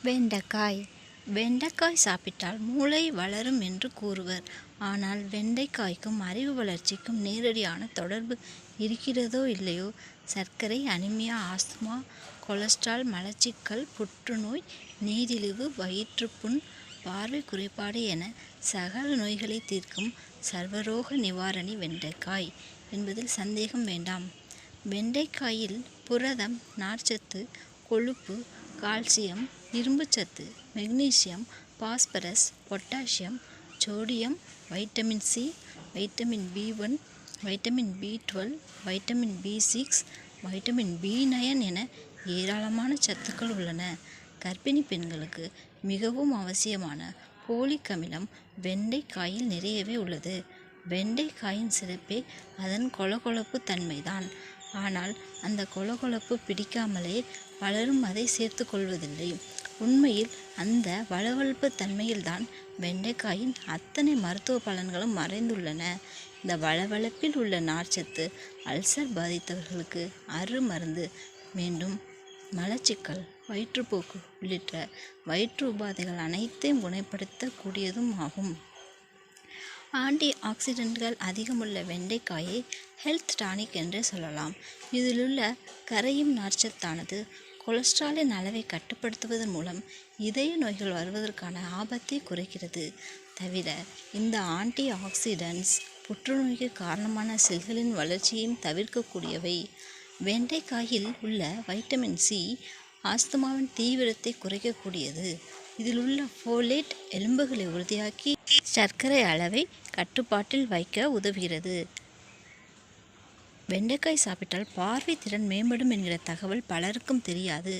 வெண்டைக்காய். வெண்டைக்காய் சாப்பிட்டால் மூளை வளரும் என்று கூறுவர். ஆனால் வெண்டைக்காய்க்கும் அறிவு வளர்ச்சிக்கும் நேரடியான தொடர்பு இருக்கிறதோ இல்லையோ, சர்க்கரை, அனிமியா, ஆஸ்துமா, கொலஸ்ட்ரால், மலச்சிக்கல், புற்றுநோய், நீரிழிவு, வயிற்றுப்புண், பார்வை குறைபாடு என சகல நோய்களை தீர்க்கும் சர்வரோக நிவாரணி வெண்டைக்காய் என்பதில் சந்தேகம் வேண்டாம். வெண்டைக்காயில் புரதம், நார்ச்சத்து, கொழுப்பு, கால்சியம், இரும்புச்சத்து, magnesium, phosphorus, potassium, sodium, vitamin C, vitamin பி1, வைட்டமின் பி12, வைட்டமின் பி6, வைட்டமின் பி9 என ஏராளமான சத்துக்கள் உள்ளன. கர்ப்பிணி பெண்களுக்கு மிகவும் அவசியமான போலிக் அமிலம் வெண்டைக்காயில் நிறையவே உள்ளது. வெண்டைக்காயின் சிறப்பே அதன் கொழகொழப்பு தன்மைதான். ஆனால் அந்த கொழகொழப்பு பிடிக்காமலே பலரும் அதை சேர்த்து கொள்வதில்லை. உண்மையில் அந்த வழவழப்பு தன்மையில்தான் வெண்டைக்காயின் அத்தனை மருத்துவ பலன்களும் மறைந்துள்ளன. இந்த வழவழப்பில் உள்ள நார்ச்சத்து அல்சர் பாதித்தவர்களுக்கு அருமருந்து. மீண்டும் மலச்சிக்கல், வயிற்றுப்போக்கு உள்ளிட்ட வயிற்று உபாதைகள் அனைத்தையும் குணப்படுத்தக்கூடியதும் ஆகும். ஆன்டி ஆக்சிடென்ட்கள் அதிகமுள்ள வெண்டைக்காயை ஹெல்த் டானிக் என்றே சொல்லலாம். இதிலுள்ள கரையும் நார்ச்சத்தானது கொலஸ்ட்ராலின் அளவை கட்டுப்படுத்துவதன் மூலம் இதய நோய்கள் வருவதற்கான ஆபத்தை குறைக்கிறது. தவிர இந்த ஆன்டி ஆக்சிடென்ட்ஸ் புற்றுநோய்க்கு காரணமான செல்களின் வளர்ச்சியையும் தவிர்க்கக்கூடியவை. வெண்டைக்காயில் உள்ள வைட்டமின் சி ஆஸ்துமாவின் தீவிரத்தை குறைக்கக்கூடியது. இதில் உள்ள ஃபோலேட் எலும்புகளை உறுதியாக்கி சர்க்கரை அளவை கட்டுப்பாட்டில் வைக்க உதவுகிறது. வெண்டைக்காய் சாப்பிட்டால் பார்வை திறன் மேம்படும் என்கிற தகவல் பலருக்கும் தெரியாது.